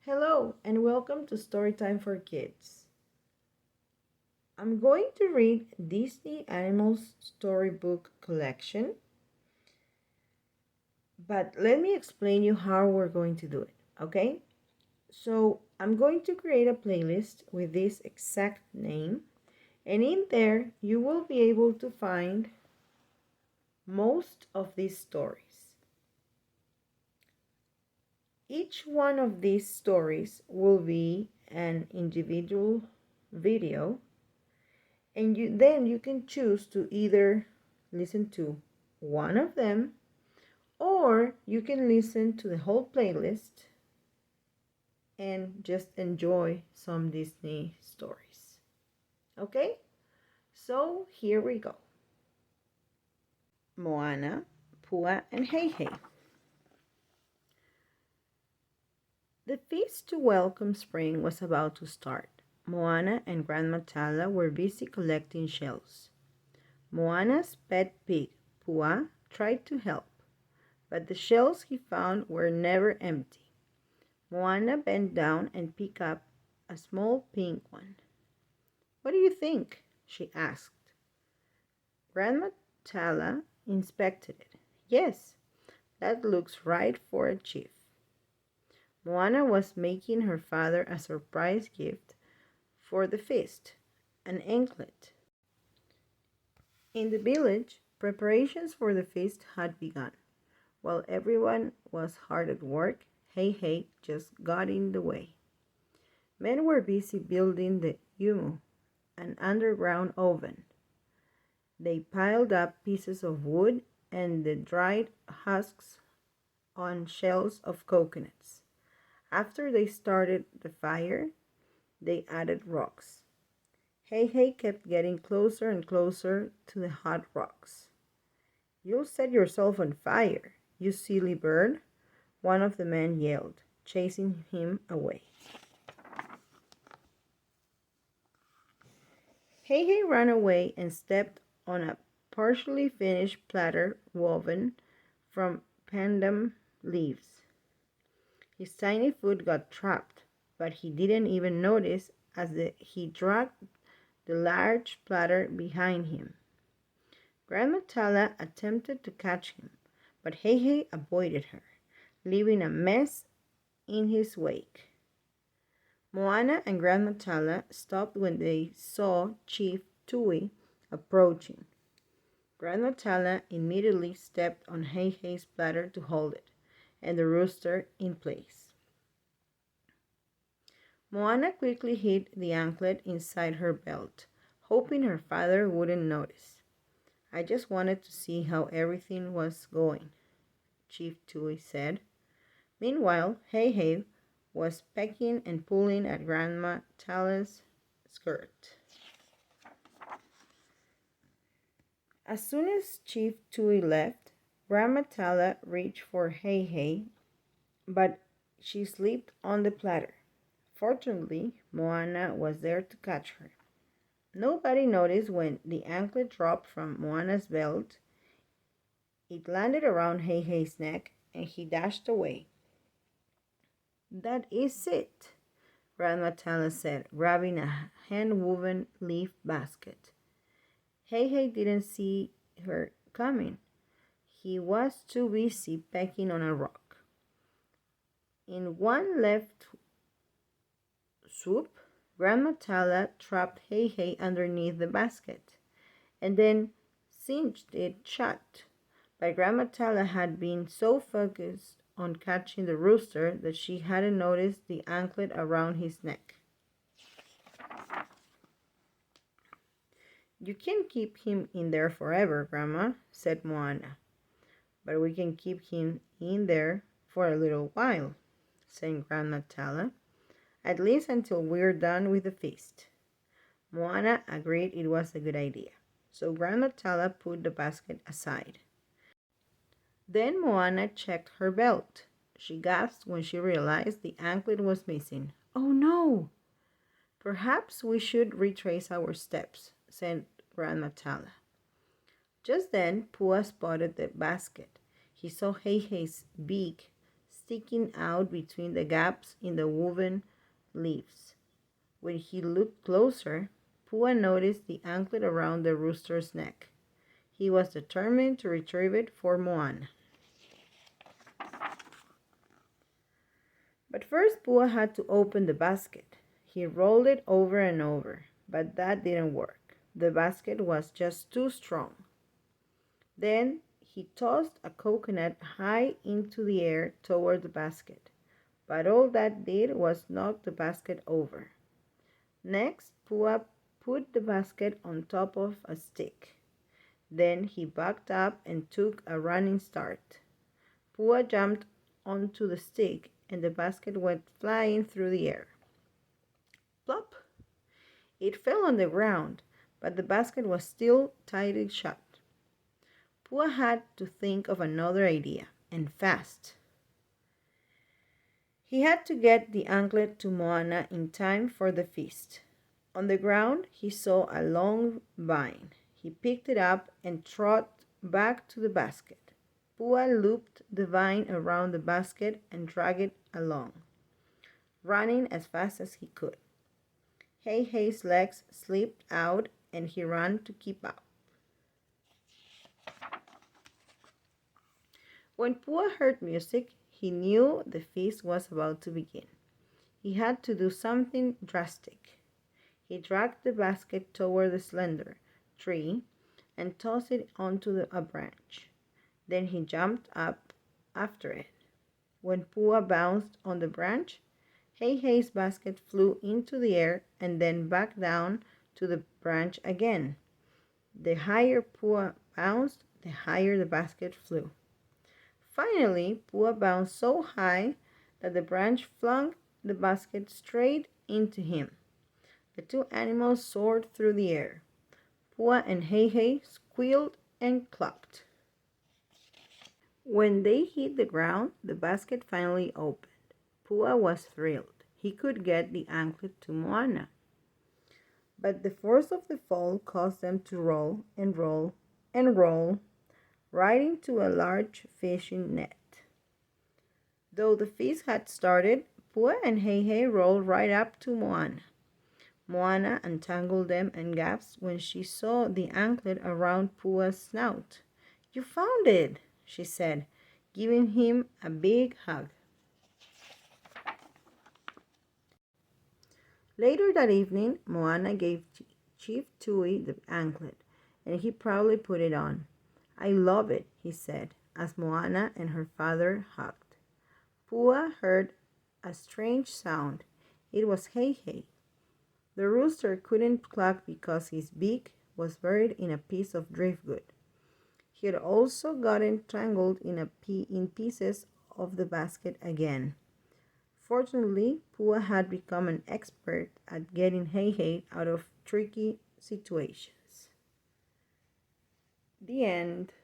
Hello and welcome to Storytime for Kids. I'm going to read Disney Animals Storybook collection, but let me explain you how we're going to do it, okay? So I'm going to create a playlist with this exact name, and in there you will be able to find most of these stories. Each one of these stories will be an individual video, and then you can choose to either listen to one of them or you can listen to the whole playlist and just enjoy some Disney stories. Okay? So here we go. Moana, Pua and Heyhey. The feast to welcome spring was about to start. Moana and Grandma Tala were busy collecting shells. Moana's pet pig, Pua, tried to help, but the shells he found were never empty. Moana bent down and picked up a small pink one. "What do you think?" she asked. Grandma Tala inspected it. "Yes, that looks right for a chief." Moana was making her father a surprise gift for the feast, an anklet. In the village, preparations for the feast had begun. While everyone was hard at work, Heyhey just got in the way. Men were busy building the umu, an underground oven. They piled up pieces of wood and the dried husks on shells of coconuts. After they started the fire, they added rocks. Heyhey kept getting closer and closer to the hot rocks. "You'll set yourself on fire, you silly bird," one of the men yelled, chasing him away. Heyhey ran away and stepped on a partially finished platter woven from pandan leaves. His tiny foot got trapped, but he didn't even notice as he dragged the large platter behind him. Grandma Tala attempted to catch him, but Heyhey avoided her, leaving a mess in his wake. Moana and Grandma Tala stopped when they saw Chief Tui approaching. Grandma Tala immediately stepped on Heyhey's platter to hold it, and the rooster in place. Moana quickly hid the anklet inside her belt, hoping her father wouldn't notice. "I just wanted to see how everything was going," Chief Tui said. Meanwhile, Heyhey was pecking and pulling at Grandma Tala's skirt. As soon as Chief Tui left, Grandma Tala reached for Heyhey, but she slipped on the platter. Fortunately, Moana was there to catch her. Nobody noticed when the anklet dropped from Moana's belt. It landed around Heyhey's neck, and he dashed away. "That is it," Grandma Tala said, grabbing a hand-woven leaf basket. Heyhey didn't see her coming. He was too busy pecking on a rock. In one left swoop, Grandma Tala trapped Heyhey underneath the basket and then cinched it shut. But Grandma Tala had been so focused on catching the rooster that she hadn't noticed the anklet around his neck. "You can't keep him in there forever, Grandma," said Moana. "But we can keep him in there for a little while," said Grandma Tala. "At least until we're done with the feast." Moana agreed it was a good idea, so Grandma Tala put the basket aside. Then Moana checked her belt. She gasped when she realized the anklet was missing. "Oh no!" "Perhaps we should retrace our steps," said Grandma Tala. Just then Pua spotted the basket. He saw Heyhey's beak sticking out between the gaps in the woven leaves. When he looked closer, Pua noticed the anklet around the rooster's neck. He was determined to retrieve it for Moana. But first Pua had to open the basket. He rolled it over and over, but that didn't work. The basket was just too strong. Then he tossed a coconut high into the air toward the basket, but all that did was knock the basket over. Next, Pua put the basket on top of a stick. Then he backed up and took a running start. Pua jumped onto the stick and the basket went flying through the air. Plop! It fell on the ground, but the basket was still tightly shut. Pua had to think of another idea, and fast. He had to get the anklet to Moana in time for the feast. On the ground, he saw a long vine. He picked it up and trotted back to the basket. Pua looped the vine around the basket and dragged it along, running as fast as he could. Heyhey's legs slipped out and he ran to keep up. When Pua heard music, he knew the feast was about to begin. He had to do something drastic. He dragged the basket toward the slender tree and tossed it onto a branch. Then he jumped up after it. When Pua bounced on the branch, Heyhey's basket flew into the air and then back down to the branch again. The higher Pua bounced, the higher the basket flew. Finally, Pua bounced so high that the branch flung the basket straight into him. The two animals soared through the air. Pua and Heyhey squealed and clucked. When they hit the ground, the basket finally opened. Pua was thrilled. He could get the anklet to Moana. But the force of the fall caused them to roll and roll and roll right into a large fishing net. Though the feast had started, Pua and Heyhey rolled right up to Moana. Moana untangled them and gasped when she saw the anklet around Pua's snout. "You found it," she said, giving him a big hug. Later that evening, Moana gave Chief Tui the anklet, and he proudly put it on. "I love it," he said, as Moana and her father hugged. Pua heard a strange sound. It was Heyhey. The rooster couldn't cluck because his beak was buried in a piece of driftwood. He had also gotten tangled in pieces of the basket again. Fortunately, Pua had become an expert at getting Heyhey out of tricky situations. The end.